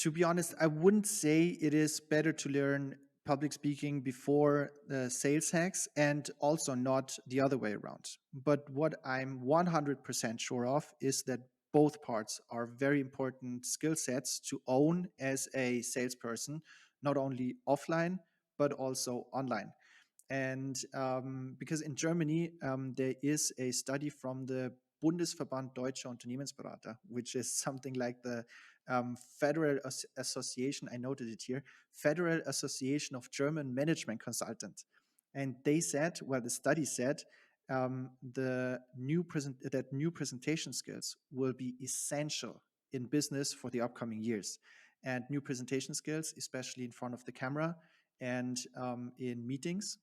To be honest, I wouldn't say it is better to learn public speaking before the sales hacks and also not the other way around. But what I'm 100% sure of is that both parts are very important skill sets to own as a salesperson, not only offline, but also online. And because in Germany, there is a study from the Bundesverband Deutscher Unternehmensberater, which is something like the Federal Association, I noted it here, Federal Association of German Management Consultants. And they said, well, the study said, that new presentation skills will be essential in business for the upcoming years. And new presentation skills, especially in front of the camera and in meetings.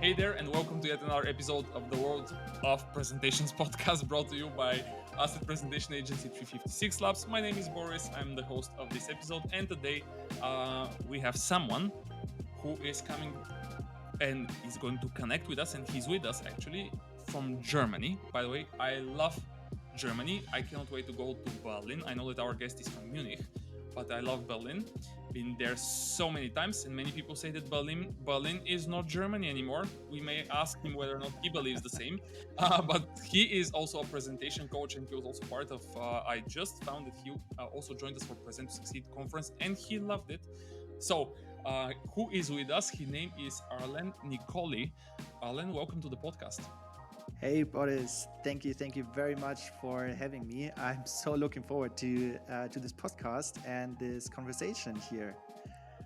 Hey there, and welcome to yet another episode of the World of Presentations podcast brought to you by Asset Presentation Agency 356 Labs. My name is Boris. I'm the host of this episode, and today we have someone who is coming and is going to connect with us, and he's with us actually from Germany. By the way, I love Germany. I cannot wait to go to Berlin. I know that our guest is from Munich, but I love Berlin. Been there so many times, and many people say that Berlin is not Germany anymore. We may ask him whether or not he believes the same, but he is also a presentation coach, and he was also part of, I just found that he also joined us for Present to Succeed conference, and he loved it. So who is with us? His name is Arlen Nikolli. Arlen, welcome to the podcast. Hey, Boris. Thank you very much for having me. I'm so looking forward to this podcast and this conversation here.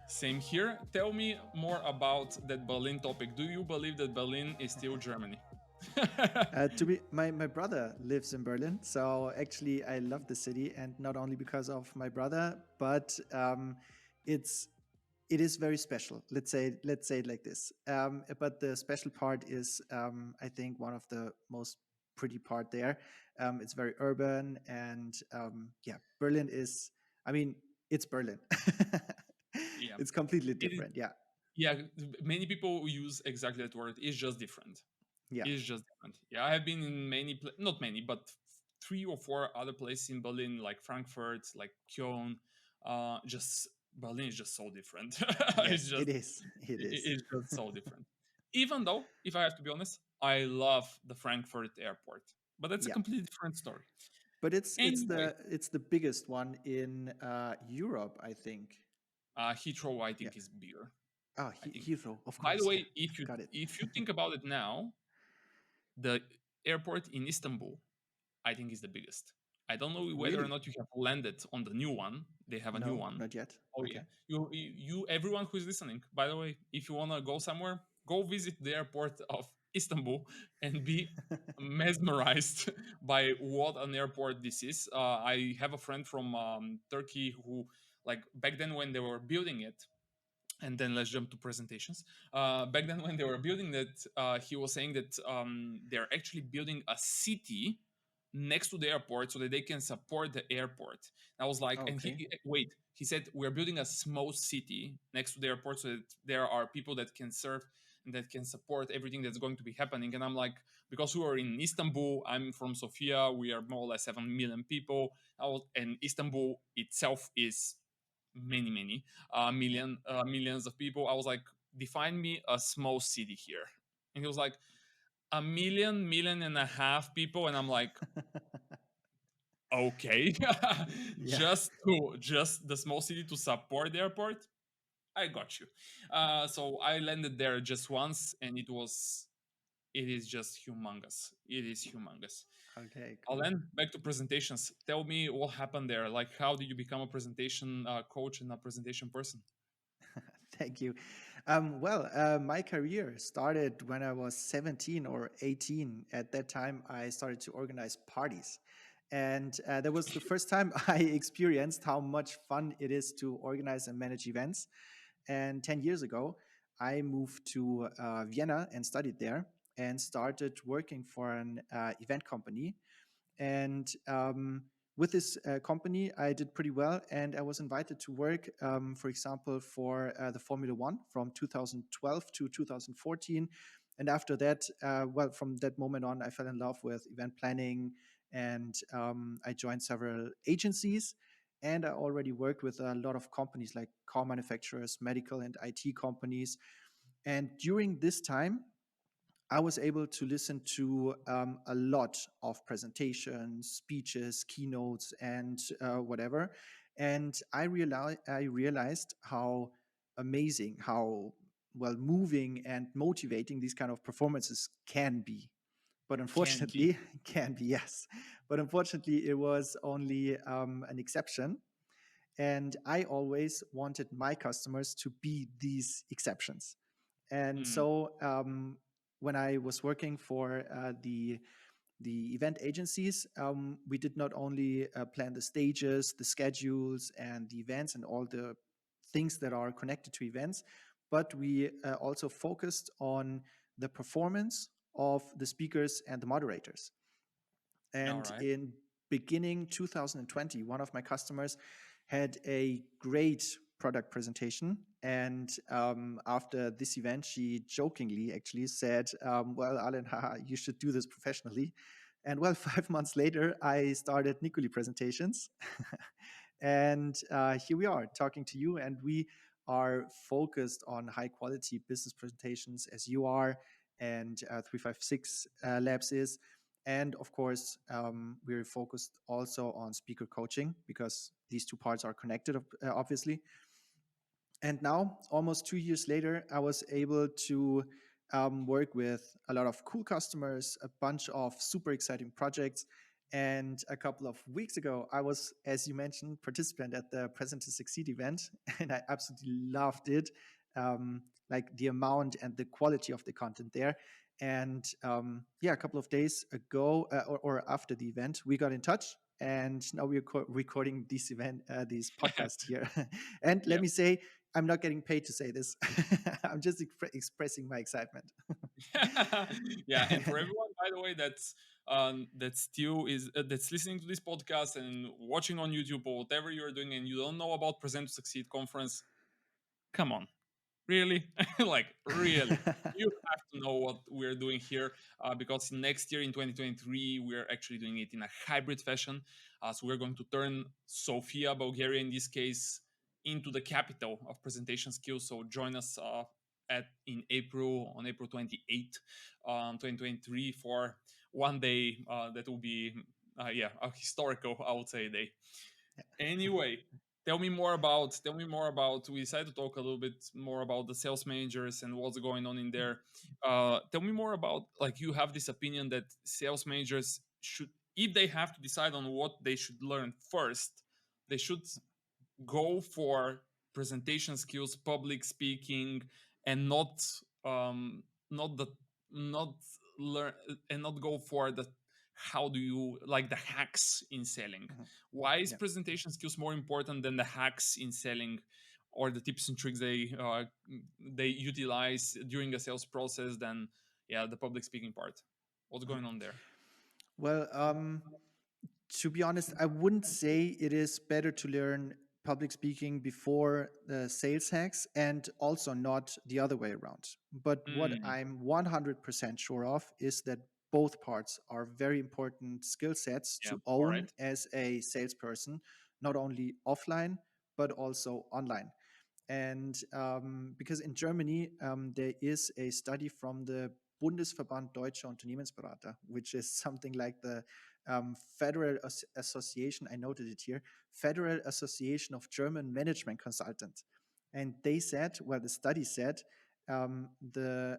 Same here. Tell me more about that Berlin topic. Do you believe that Berlin is still Germany? My brother lives in Berlin, so actually I love the city, and not only because of my brother, but it is very special. Let's say it like this. But the special part is, I think, one of the most pretty part there. It's very urban, and Berlin is. I mean, it's Berlin. Yeah, it's completely different. Yeah. Many people use exactly that word. It's just different. Yeah. It's just different. Yeah, I have been in not many, but 3 or 4 other places in Berlin, like Frankfurt, like Köln. Berlin is just so different. Yes, it is. It's just so different. Even though, if I have to be honest, I love the Frankfurt airport, but that's a completely different story. But it's Anyway, the biggest one in Europe, I think. Heathrow, I think, is bigger. Oh, I think. Heathrow, of By course. the way, if Got it. you think about it now, the airport in Istanbul, I think, is the biggest. I don't know whether or Really? not you have landed on the new one. They have a new No, one. not yet. Oh Okay. yeah, you everyone who is listening. By the way, if you wanna go somewhere, go visit the airport of Istanbul and be mesmerized by what an airport this is. I have a friend from Turkey who, like, back then when they were building it, and then let's jump to presentations. Back then when they were building that, he was saying that they're actually building a city next to the airport so that they can support the airport. And I was like, and Okay. he said, we're building a small city next to the airport so that there are people that can serve and that can support everything that's going to be happening. And I'm like, because we are in Istanbul, I'm from Sofia, we are more or less 7 million people. And Istanbul itself is many millions of people. I was like, define me a small city here. And he was like, a million and a half people. And I'm like, okay. Yeah. just the small city to support the airport, I got you. So I landed there just once, and it is just humongous. It is humongous. Okay, cool. Alan, back to presentations. Tell me what happened there. Like, how did you become a presentation coach and a presentation person? Thank you. My career started when I was 17 or 18. At that time, I started to organize parties. And that was the first time I experienced how much fun it is to organize and manage events. And 10 years ago, I moved to Vienna and studied there and started working for an event company. And with this company, I did pretty well, and I was invited to work, for example, for the Formula One from 2012 to 2014. And after that, well, from that moment on, I fell in love with event planning, and I joined several agencies. And I already worked with a lot of companies like car manufacturers, medical and IT companies. And during this time, I was able to listen to a lot of presentations, speeches, keynotes, and whatever. And I realized how amazing, how well moving and motivating these kind of performances can be. But Can be. unfortunately, can be, yes. But unfortunately, it was only an exception. And I always wanted my customers to be these exceptions. And Mm, so when I was working for the event agencies, we did not only plan the stages, the schedules, and the events, and all the things that are connected to events, but we also focused on the performance of the speakers and the moderators. all And right. in beginning 2020, one of my customers had a great product presentation. And after this event, she jokingly actually said, well, Arlen, haha, you should do this professionally. And well, 5 months later, I started NIKOLLI Presentations. And here we are talking to you. And we are focused on high quality business presentations as you are, and 356 Labs is. And of course, we're focused also on speaker coaching because these two parts are connected, obviously. And now, almost 2 years later, I was able to work with a lot of cool customers, a bunch of super exciting projects. And a couple of weeks ago, I was, as you mentioned, participant at the Present to Succeed event, and I absolutely loved it. Like the amount and the quality of the content there. And yeah, a couple of days ago or after the event, we got in touch, and now we're recording this podcast here. And let Yeah. me say, I'm not getting paid to say this. I'm just expressing my excitement. Yeah, and for everyone, by the way, that still is that's listening to this podcast and watching on YouTube or whatever you're doing, and you don't know about Present to Succeed conference, come on, really? Like, really? You have to know what we're doing here, because next year in 2023 we're actually doing it in a hybrid fashion. So we're going to turn Sofia, Bulgaria, in this case, into the capital of presentation skills. So join us at in April on April 28th, 2023 for one day. That will be yeah, a historical, I would say, day. Anyway, tell me more about we decided to talk a little bit more about the sales managers and what's going on in there. Tell me more about, like, you have this opinion that sales managers should, if they have to decide on what they should learn first, they should go for presentation skills, public speaking, and not the not learn and not go for the how do you like the hacks in selling. Mhm. Why is Yeah. presentation skills more important than the hacks in selling, or the tips and tricks they utilize during a sales process than, yeah, the public speaking part? What's Mhm. going on there? Well, to be honest, I wouldn't say it is better to learn public speaking before the sales hacks, and also not the other way around. But what Mm, I'm 100% sure of is that both parts are very important skill sets yeah, to all own right. as a salesperson, not only offline, but also online. And because in Germany, there is a study from the Bundesverband Deutscher Unternehmensberater, which is something like the Federal Association, I noted it here, Federal Association of German Management Consultants. And they said, well, the study said, that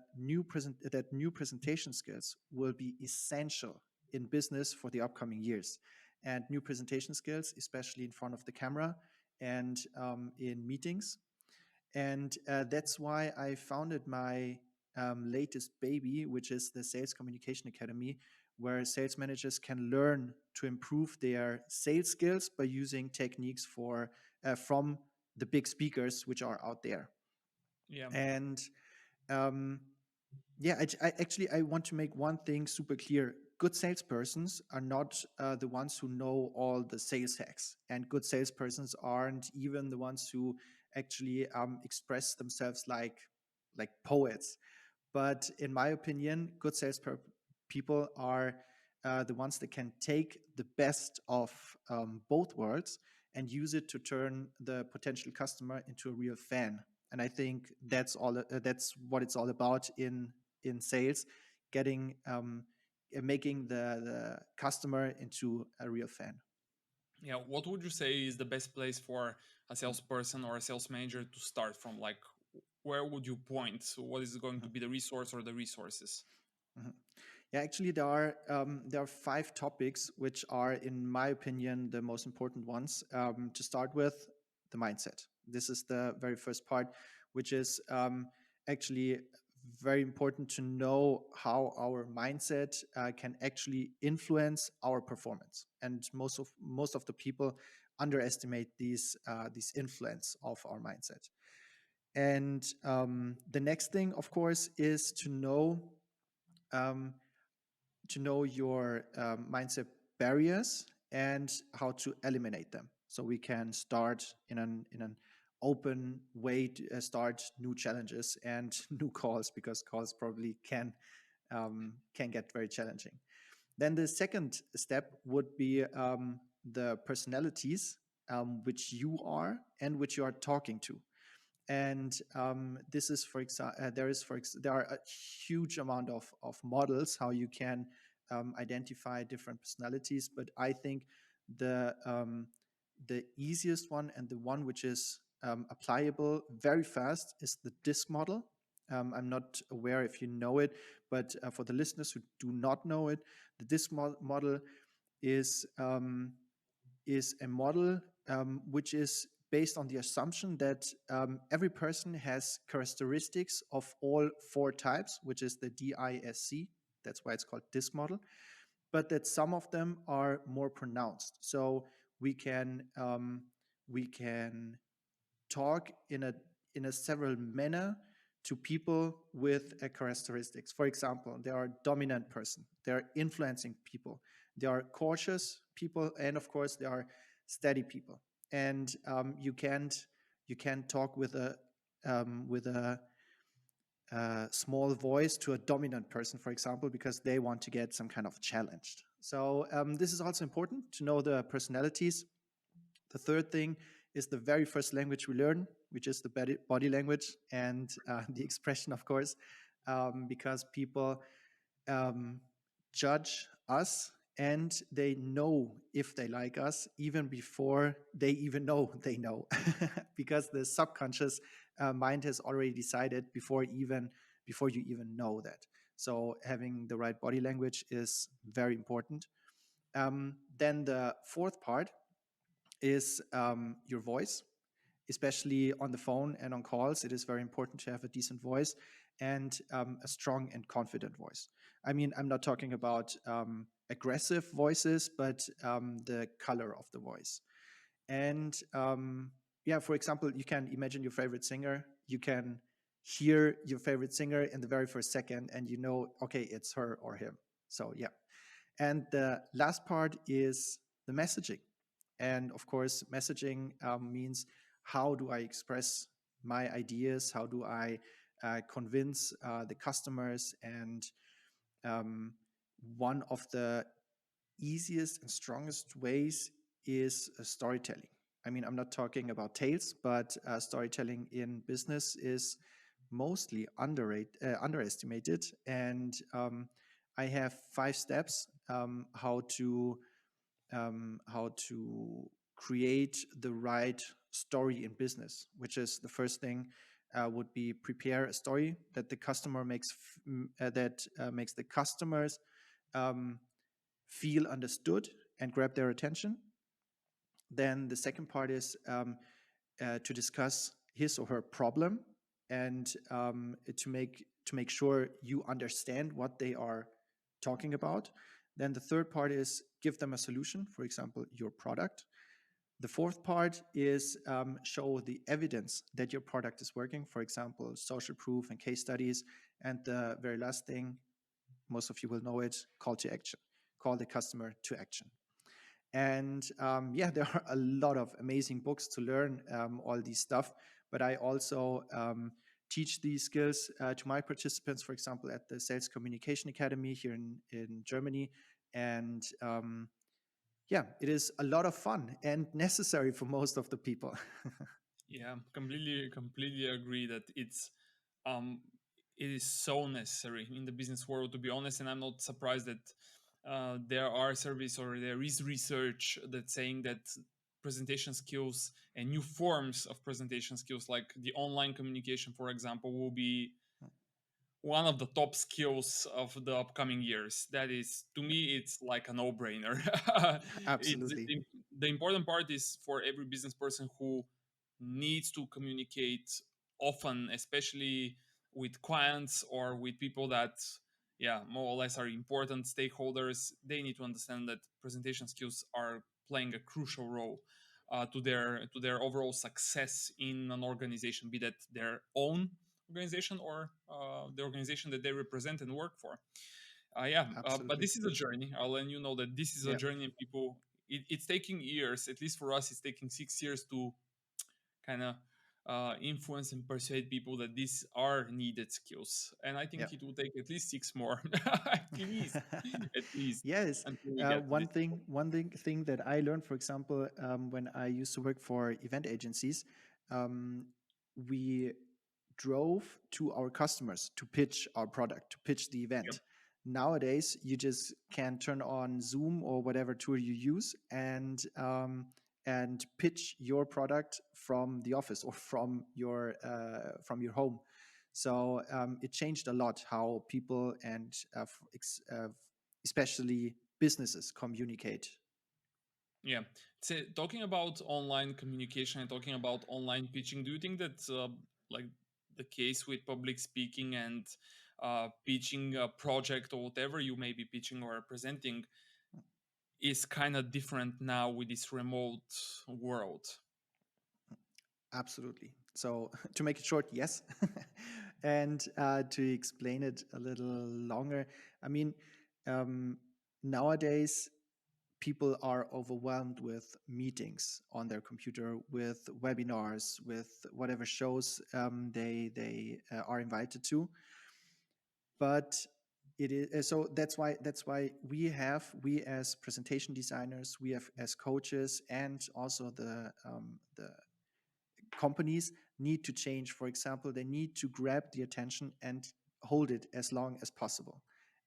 new presentation skills will be essential in business for the upcoming years. And new presentation skills, especially in front of the camera and in meetings. And that's why I founded my latest baby, which is the Sales Communication Academy, where sales managers can learn to improve their sales skills by using techniques from the big speakers which are out there. Yeah. And um, yeah, I want to make one thing super clear. good salespersons are not the ones who know all the sales hacks, and good salespersons aren't even the ones who actually express themselves like poets. But in my opinion, good people are the ones that can take the best of both worlds and use it to turn the potential customer into a real fan. And I think that's all. That's what it's all about in sales, getting making the customer into a real fan. Yeah, what would you say is the best place for a salesperson or a sales manager to start from? Like, where would you point? So what is going to be the resource or the resources? Mhm. Yeah, actually, there are five topics which are, in my opinion, the most important ones. To start with, the mindset. This is the very first part, which is actually very important to know how our mindset can actually influence our performance. And most of the people underestimate these influence of our mindset. And the next thing, of course, is um, to know your mindset barriers and how to eliminate them. So we can start in an open way to start new challenges and new calls, because calls probably can get very challenging. Then the second step would be the personalities which you are and which you are talking to. And this is, for example, there are a huge amount of models how you can identify different personalities. But I think the easiest one and the one which is applicable very fast is the DISC model. I'm not aware if you know it, but for the listeners who do not know it, the DISC model is is a model which is based on the assumption that every person has characteristics of all four types, which is the DISC. That's why it's called DISC model, but that some of them are more pronounced. So we can talk in a several manner to people with characteristics. For example, there are dominant person, there are influencing people, there are cautious people, and of course there are steady people. And you can't talk with a small voice to a dominant person, for example, because they want to get some kind of challenged. So this is also important to know the personalities. The third thing is the very first language we learn, which is the body language and the expression, of course, because people um, judge us and they know if they like us even before they even know they know, because the subconscious mind has already decided before you even know that. So having the right body language is very important. Then the fourth part is your voice, especially on the phone and on calls. It is very important to have a decent voice and a strong and confident voice. I mean, I'm not talking about aggressive voices, but the color of the voice. And yeah, for example, you can imagine your favorite singer. You can hear your favorite singer in the very first second, and you know, okay, it's her or him. So yeah. And the last part is the messaging. And of course, messaging means, how do I express my ideas? How do I convince the customers? And um, one of the easiest and strongest ways is storytelling. I mean, I'm not talking about tales, but storytelling in business is mostly underestimated. And I have 5 steps how to create the right story in business, which is the first thing would be prepare a story that the customer makes the customers um, feel understood and grab their attention. Then the second part is to discuss his or her problem and to make sure you understand what they are talking about. Then the third part is give them a solution, for example, your product. The fourth part is show the evidence that your product is working, for example, social proof and case studies. And the very last thing, most of you will know it, call to action. call the customer to action. And yeah, there are a lot of amazing books to learn all these stuff. But I also teach these skills to my participants, for example, at the Sales Communication Academy here in Germany. And yeah, it is a lot of fun and necessary for most of the people. Yeah, completely agree that um it is so necessary in the business world, to be honest. And I'm not surprised that there are surveys or there is research that's saying that presentation skills and new forms of presentation skills, like the online communication, for example, will be one of the top skills of the upcoming years. That is, to me, it's like a no-brainer. it's Absolutely. the important part is for every business person who needs to communicate often, especially with clients or with people that, yeah, more or less are important stakeholders. They need to understand that presentation skills are playing a crucial role to their overall success in an organization, be that their own organization or the organization that they represent and work for. But Absolutely. this is a journey. I'll let you know that this is a Yeah. journey, and it's taking years. At least for us, it's taking 6 years to kind of influence and persuade people that these are needed skills. And I Yeah. think it will take at least six more, at least, Yes. until we get to this level. One thing that I learned, for example, when I used to work for event agencies, um, we drove to our customers to pitch our product, to pitch the Yep. event. Nowadays, you just can turn on Zoom or whatever tool you use and pitch your product from the office or from your home. So it changed a lot how people and especially businesses communicate. Yeah. So talking about online communication and talking about online pitching, do you think that like the case with public speaking and pitching a project or whatever you may be pitching or presenting is kind of different now with this remote world? Absolutely. So to make it short, yes. And to explain it a little longer, I mean, um, nowadays people are overwhelmed with meetings on their computer, with webinars, with whatever shows they are invited to. But it is so that's why we as presentation designers, we have as coaches, and also the companies need to change. For example, they need to grab the attention and hold it as long as possible.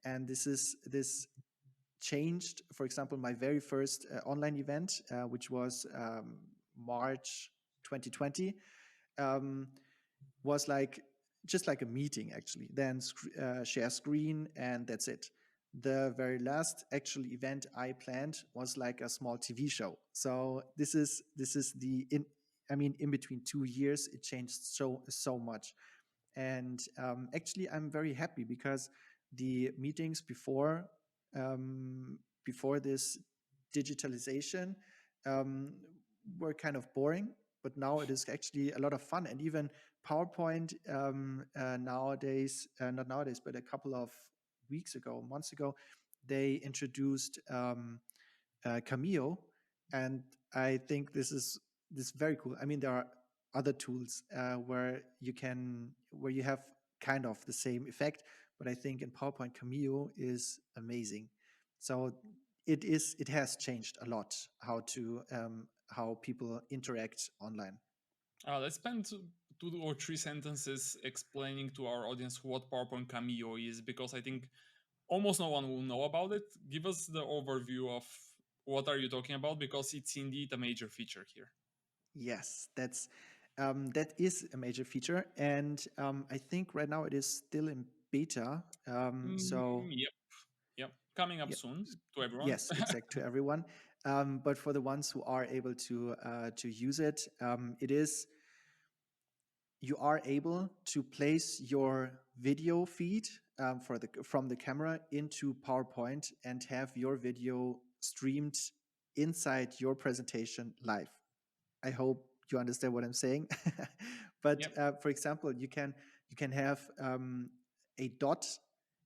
And this changed, for example, my very first online event, which was March 2020, um, was like just like a meeting actually. Then share screen and that's it. The very last actual event I planned was like a small TV show. So this is the in I mean, in between 2 years, it changed so much. And actually, I'm very happy because the meetings before this digitalization um, were kind of boring, but now it is actually a lot of fun. And even PowerPoint nowadays, not nowadays, but a couple of weeks ago, months ago, they introduced Cameo, and I think this is very cool. I mean, there are other tools where you have kind of the same effect, but I think in PowerPoint Cameo is amazing. So it has changed a lot how people interact online. Let's spend 2 or 3 sentences explaining to our audience what PowerPoint Cameo is, because I think almost no one will know about it. Give us the overview of what are you talking about, because it's indeed a major feature here. Yes, that is a major feature, and I think right now it is still in beta. So Yep, yep. Coming up yeah, soon to everyone. yes, exact to everyone. But for the ones who are able to use it, you are able to place your video feed from the camera into PowerPoint and have your video streamed inside your presentation live. I hope you understand what I'm saying. But Yep. for example, you can have a dot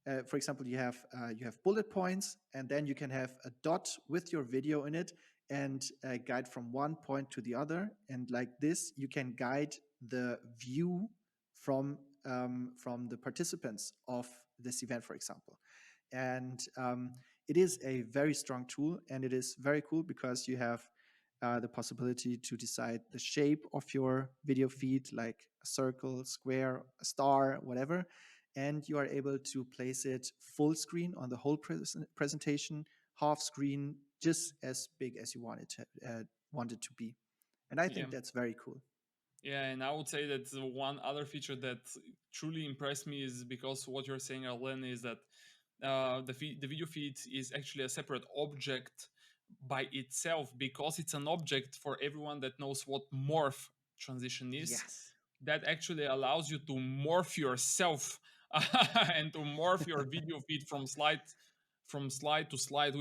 For example, you have bullet points, and then you can have a dot with your video in it, and guide from one point to the other. And like this, you can guide the view from the participants of this event, for example. And it is a very strong tool, and it is very cool because you have the possibility to decide the shape of your video feed, like a circle, square, a star, whatever. And you are able to place it full screen on the whole presentation, half screen, just as big as you want it to be. And I Yeah. think that's very cool. Yeah, and I would say that the one other feature that truly impressed me is because what you're saying, Arlen, is that the video feed is actually a separate object by itself, because it's an object for everyone that knows what morph transition is. Yes. That actually allows you to morph yourself and to morph your video feed from slide to slide,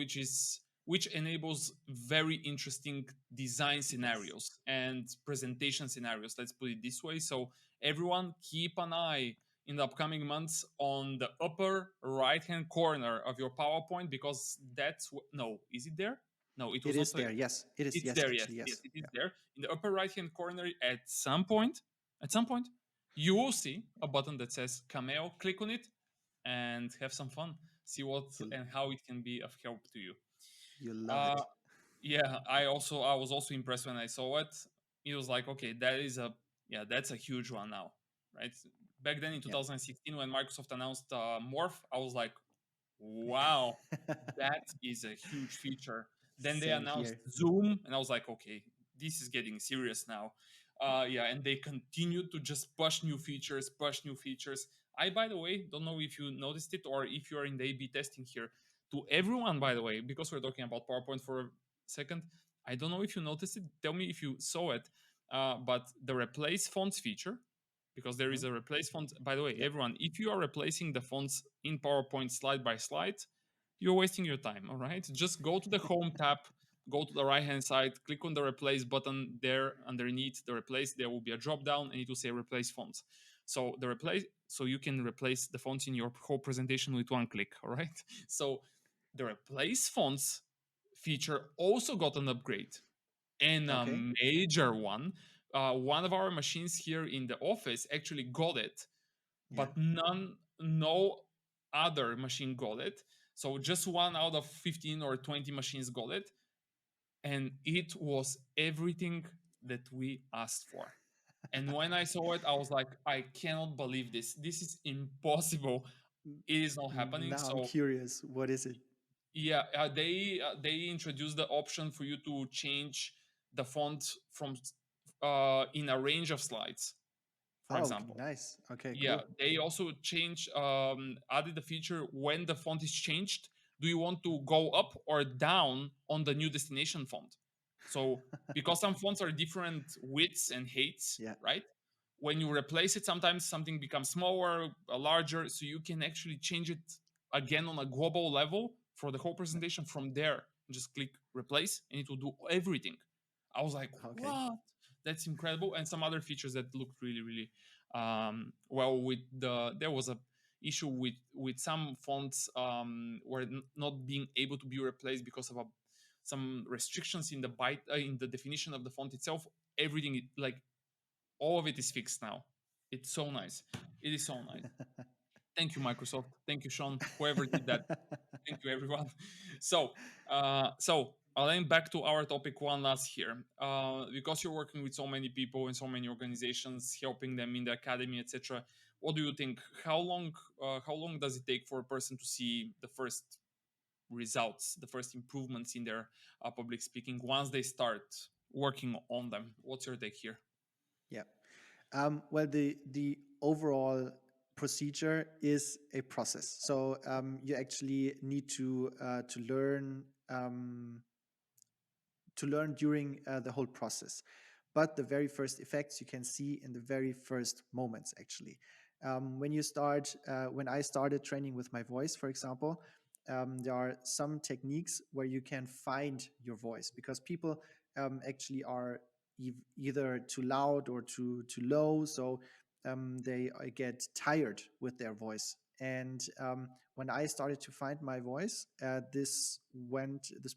which enables very interesting design Yes. scenarios and presentation scenarios, let's put it this way. So everyone keep an eye in the upcoming months on the upper right hand corner of your PowerPoint, because no, is it there? No, it It was not. is there. Yes. It is. It's Yes, there, yes, actually, yes, yes. it is Yeah. there in the upper right hand corner. At some point, you will see a button that says Cameo. Click on it and have some fun. See what You, and how it can be of help to you. you love Uh, it. yeah, I was also impressed when I saw it. It was like, okay, that's a huge one now, right? Back then in Yeah. 2016, when Microsoft announced Morph, I was like, wow, that is a huge feature. Then they Same announced here. Zoom, and I was like, okay, this is getting serious now. Yeah, and they continued to just push new features, push new features. I, by the way, don't know if you noticed it or if you are in the A/B testing here. To everyone, by the way, because we're talking about PowerPoint for a second, I don't know if you noticed it. Tell me if you saw it. But the replace fonts feature, because there is Mhm. a replace font. By the way, Yeah. everyone, if you are replacing the fonts in PowerPoint slide by slide, you're wasting your time. All right, just go to the Home tab, go to the right hand side, click on the replace button there underneath the replace. There will be a drop down, and it will say replace fonts. So you can replace the fonts in your whole presentation with one click. All right. So the replace fonts feature also got an upgrade, and a Okay. major one. One of our machines here in the office actually got it, Yeah. but no other machine got it. So just one out of 15 or 20 machines got it, and it was everything that we asked for. And when I saw it, I was like, I cannot believe this. This is impossible. It is not happening. Now I'm So curious. What is it? yeah, they introduced the option for you to change the font from in a range of slides, for Oh, example. nice. Okay, Yeah, cool. they also added the feature when the font is changed. Do you want to go up or down on the new destination font? So because some fonts are different widths and heights, Yeah. right? When you replace it, sometimes something becomes smaller, larger, so you can actually change it again on a global level for the whole presentation from there. Just click replace, and it will do everything. I was like, Okay. what? That's incredible. And some other features that looked really, really well. There was a issue with some fonts were not being able to be replaced because of some restrictions in the byte in the definition of the font itself. Everything, like all of it, is fixed now. It's so nice. It is so nice. Thank you, Microsoft. Thank you, Sean. Whoever did that. Thank you, everyone. So Alain, back to our topic one last here. Because you're working with so many people and so many organizations, helping them in the academy, etc. What do you think? How long does it take for a person to see the first results, the first improvements in their public speaking once they start working on them? What's your take here? Yeah. Well, the overall procedure is a process. So you actually need to learn during the whole process. But the very first effects you can see in the very first moments, actually. When I started training with my voice, for example, there are some techniques where you can find your voice because people actually are either too loud or too low. So they get tired with their voice. And when I started to find my voice, this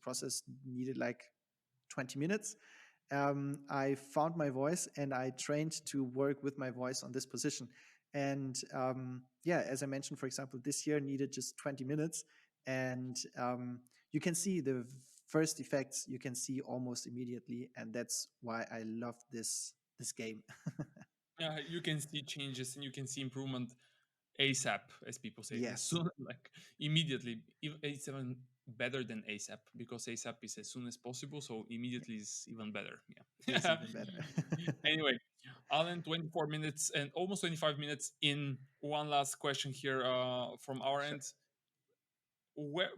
process needed like 20 minutes. I found my voice and I trained to work with my voice on this position. And as I mentioned, for example, this year needed just 20 minutes. And you can see the first effects, you can see almost immediately. And that's why I love this game. You can see changes and you can see improvement ASAP, as people say. As Yes. soon, like immediately. It's even better than ASAP because ASAP is as soon as possible, so immediately is even better. Yeah, It's even better. Anyway, Arlen, 24 minutes and almost 25 minutes in. One last question here from our Sure. end.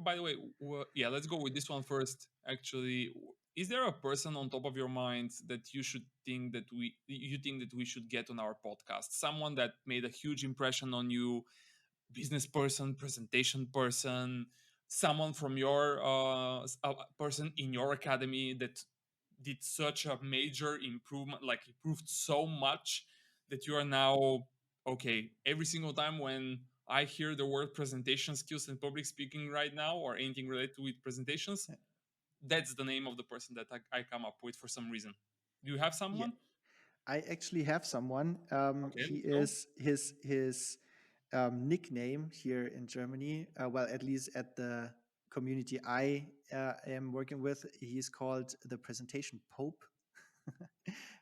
By the way, let's go with this one first. Actually, is there a person on top of your mind that you think that we should get on our podcast? Someone that made a huge impression on you, business person, presentation person, someone from your person in your academy that did such a major improvement, like improved so much that you are now okay. Every single time when I hear the word presentation skills and public speaking right now, or anything related with presentations, that's the name of the person that I come up with for some reason. Do you have someone? Yeah, I actually have someone. Okay, He let's go. is his nickname here in Germany. Well, at least at the community I am working with, he's called the Presentation Pope,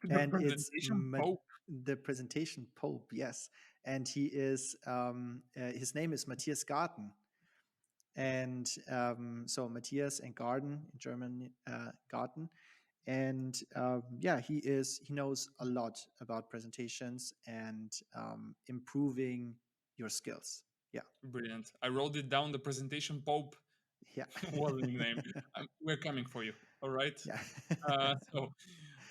The and it's presentation Pope. the Presentation Pope. Yes, and he is his name is Matthias Garten, and so Matthias and Garden in German, Garten. And he knows a lot about presentations and improving your skills. Yeah. Brilliant. I wrote it down. The presentation Pope. Yeah. What a name. We're coming for you. All right. Yeah.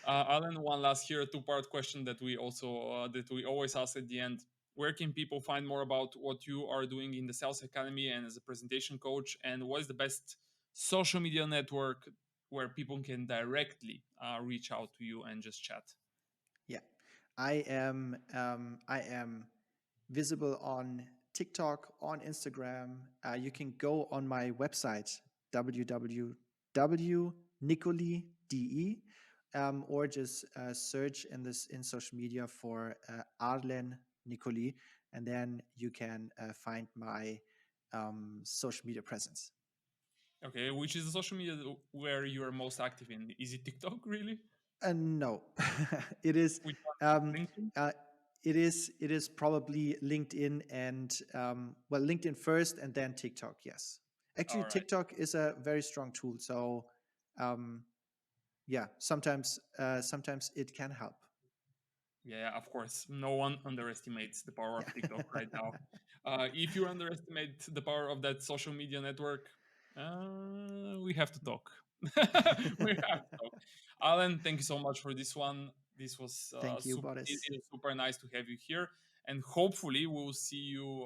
Alan, one last here, two-part question that we also that we always ask at the end. Where can people find more about what you are doing in the Sales Academy and as a presentation coach? And what is the best social media network where people can directly reach out to you and just chat? Yeah. I am visible on TikTok, on Instagram. You can go on my website, www.nikolli.de, or just search in social media for Arlen Nikolli, and then you can find my social media presence. Okay, which is the social media where you are most active in? Is it TikTok, really? No, it is. Which one? LinkedIn? It is probably LinkedIn and LinkedIn first and then TikTok. Yes, actually, All right. TikTok is a very strong tool. So sometimes it can help. Yeah, of course. No one underestimates the power of TikTok right now. If you underestimate the power of that social media network, we have to talk. We have to talk. Alan, thank you so much for this one. This was Thank you, Boris. it is super nice to have you here. And hopefully, we'll see you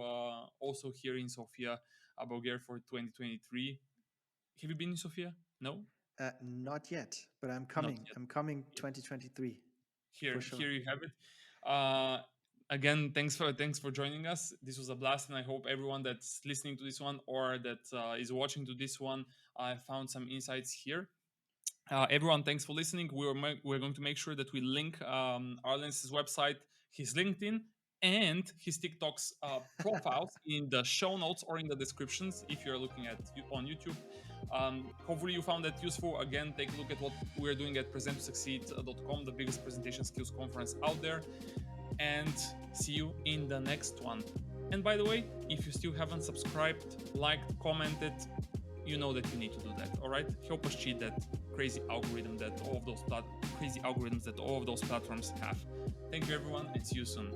also here in Sofia, Bulgaria for 2023. Have you been in Sofia? No? Not yet, but I'm Not coming. yet. I'm coming 2023. Here For sure. you have it. Again, thanks for joining us. This was a blast, and I hope everyone that's listening to this one or that is watching to this one found some insights here. Everyone, thanks for listening. We're going to make sure that we link Arlen's website, his LinkedIn, and his TikTok's profiles in the show notes or in the descriptions if you're looking at on YouTube. Hopefully you found that useful. Again, take a look at what we're doing at presenttosucceed.com, the biggest presentation skills conference out there, and see you in the next one. And by the way, if you still haven't subscribed, liked, commented, you know that you need to do that. All right, help us cheat that crazy algorithm that all of those platforms have. Thank you, everyone, and see you soon.